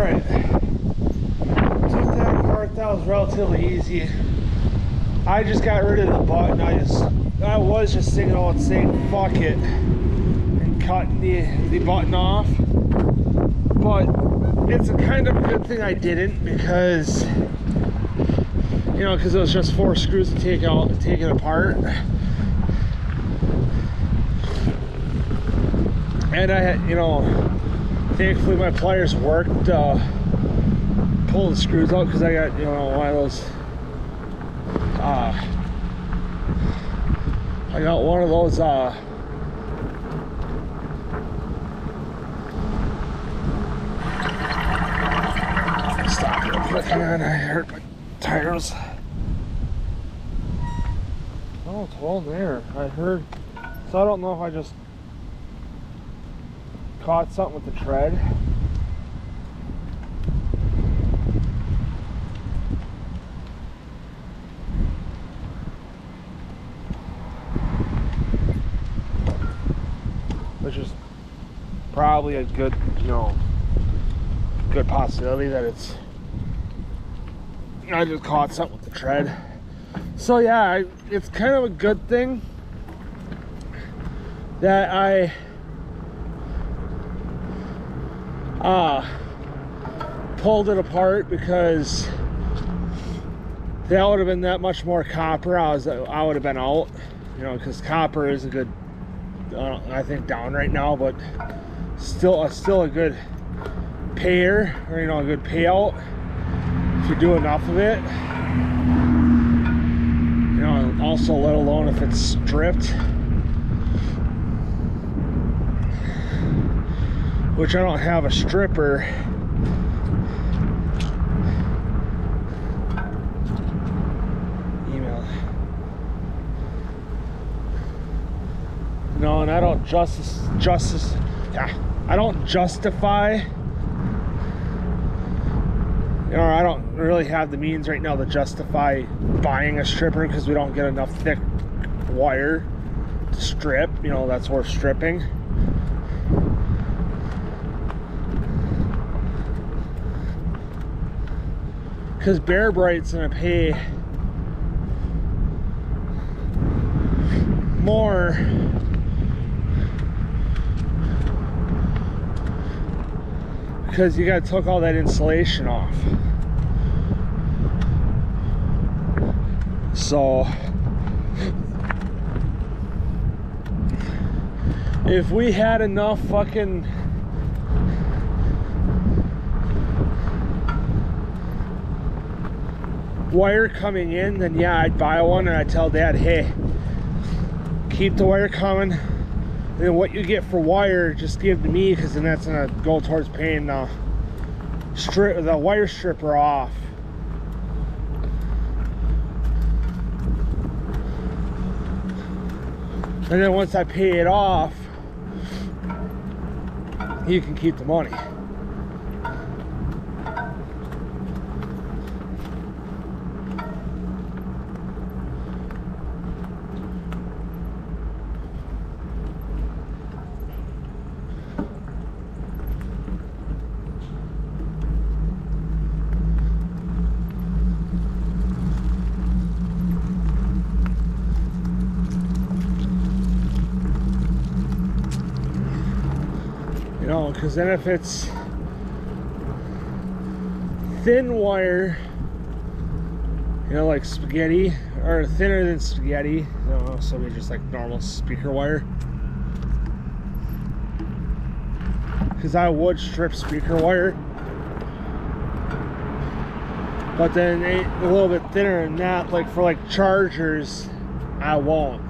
Alright. Took that apart. That was relatively easy. I just got rid of the button. I was just thinking about saying fuck it and cutting the button off. But it's a kind of good thing I didn't, because you know, because it was just 4 screws to take it apart. And I had, you know, thankfully my pliers worked, pull the screws out, because I got, you know, one of those, I got one of those, stop it, hang on, I hurt my tires. Oh, it's all there, I heard, so I don't know if I just caught something with the tread. Which is probably a good, you know, good possibility that it's, I just caught something with the tread. So yeah, it's kind of a good thing that I pulled it apart, because that would have been that much more copper. I would have been out, you know, because copper is a good, I think, down right now, but still a good payer, or you know, a good payout if you do enough of it. You know, also let alone if it's stripped, which I don't have a stripper. Email. No, and I don't I don't justify, you know, I don't really have the means right now to justify buying a stripper, because we don't get enough thick wire to strip. You know, that's worth stripping. Because Bear Bright's gonna pay more because you gotta took all that insulation off. So if we had enough fucking wire coming in, then yeah, I'd buy one, and I'd tell Dad, hey, keep the wire coming, and then what you get for wire, just give to me, because then that's gonna go towards paying the wire stripper off. And then once I pay it off, you can keep the money. Because then if it's thin wire, you know, like spaghetti, or thinner than spaghetti, you know, so we just like normal speaker wire, because I would strip speaker wire, but then a little bit thinner than that, like for like chargers, I won't.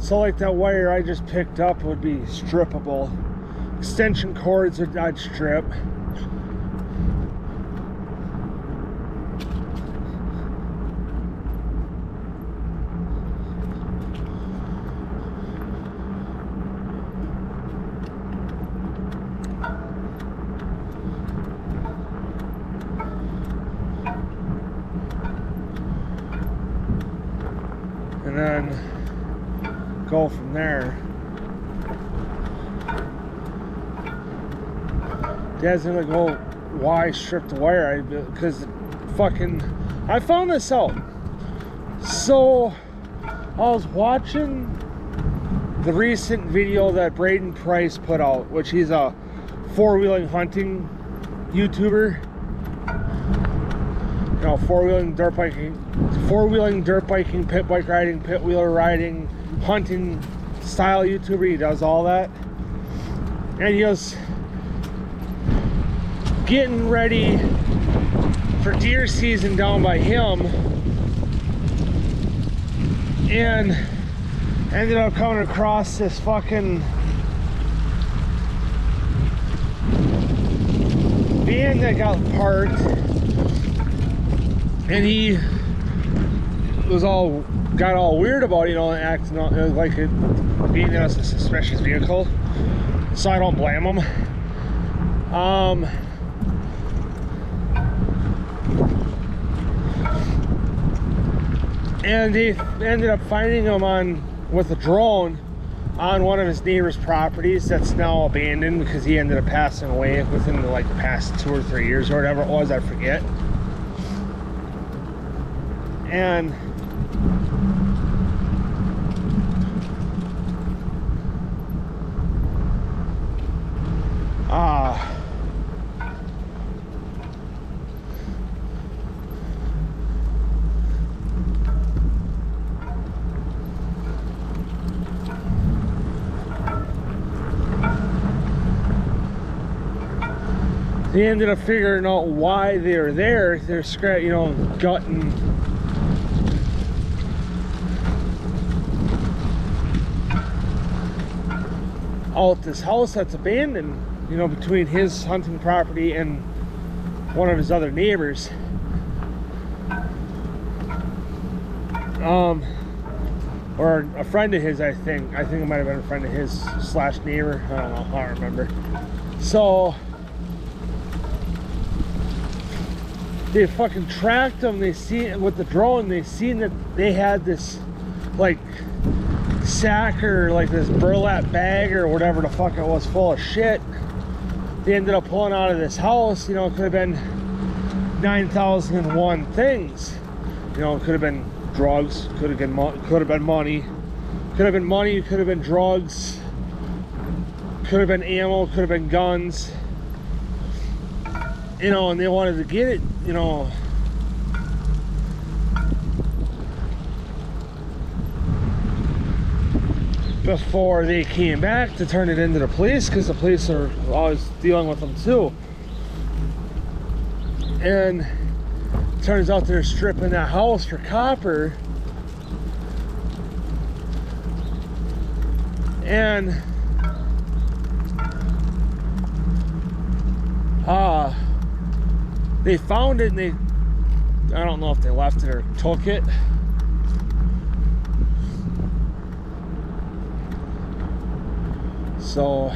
So like that wire I just picked up would be strippable. Extension cords I'd strip. And then go from there. Dad's gonna go, why strip the wire? Because fucking, I found this out. So I was watching the recent video that Braden Price put out, which he's a four-wheeling hunting YouTuber. You know, four-wheeling dirt biking, pit bike riding, pit wheeler riding, hunting style YouTuber. He does all that. And he was getting ready for deer season down by him, and ended up coming across this fucking van that got parked, and he was got all weird about it, you know, acting like it being a suspicious vehicle. So I don't blame him. And they ended up finding him with a drone on one of his neighbor's properties that's now abandoned because he ended up passing away within the past 2 or 3 years or whatever it was, I forget. And they ended up figuring out why they were there. They're gutting out this house that's abandoned, you know, between his hunting property and one of his other neighbors. Or a friend of his, I think it might have been a friend of his / neighbor. I don't know, I don't remember. So they fucking tracked them. They seen with the drone, they seen that they had this sack or this burlap bag or whatever the fuck it was full of shit. They ended up pulling out of this house. You know, it could have been 9,001 things. You know, it could have been drugs, could have been money, could have been drugs, could have been ammo, could have been guns. You know, and they wanted to get it, you know, before they came back to turn it into the police, because the police are always dealing with them too. And it turns out they're stripping that house for copper. And they found it, and I don't know if they left it or took it. So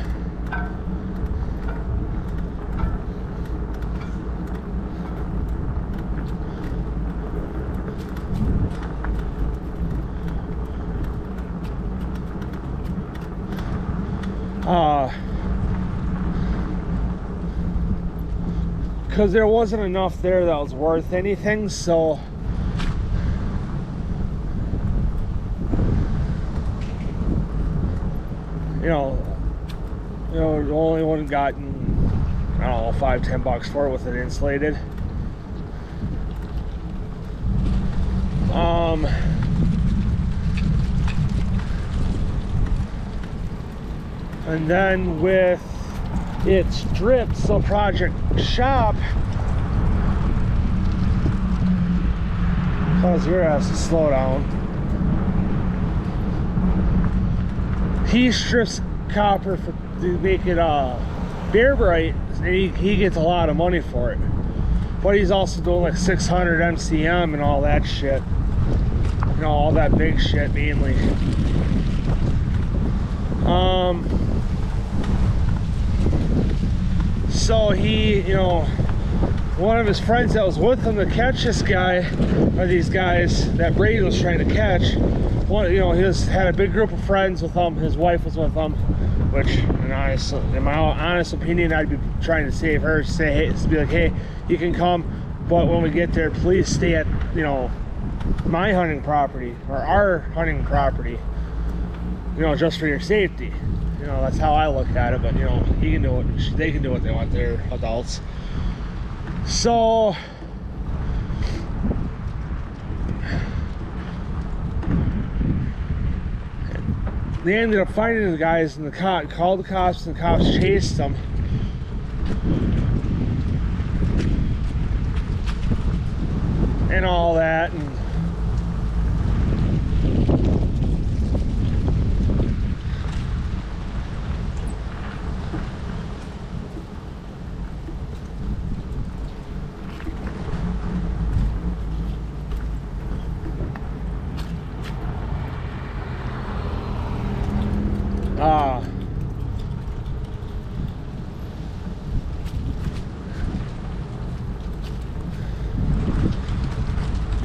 because there wasn't enough there that was worth anything, so you know, only one gotten, I don't know, $5-10 for it with it insulated. And then with it stripped, so Project Shop cause your ass to slow down. he strips copper to make it beer bright, and he gets a lot of money for it. But he's also doing like 600 MCM and all that shit. You know, all that big shit mainly. So he, you know, one of his friends that was with him to catch this guy, or these guys that Brady was trying to catch, one, you know, he had a big group of friends with him. His wife was with him, which, in my honest opinion, I'd be trying to save her. Say, hey, to be like, hey, you can come, but when we get there, please stay at, you know, my hunting property or our hunting property. You know, just for your safety. You know, that's how I look at it. But you know, he can do it. They can do what they want. They're adults. So they ended up finding the guys, and the cop called the cops, and the cops chased them. And all that, and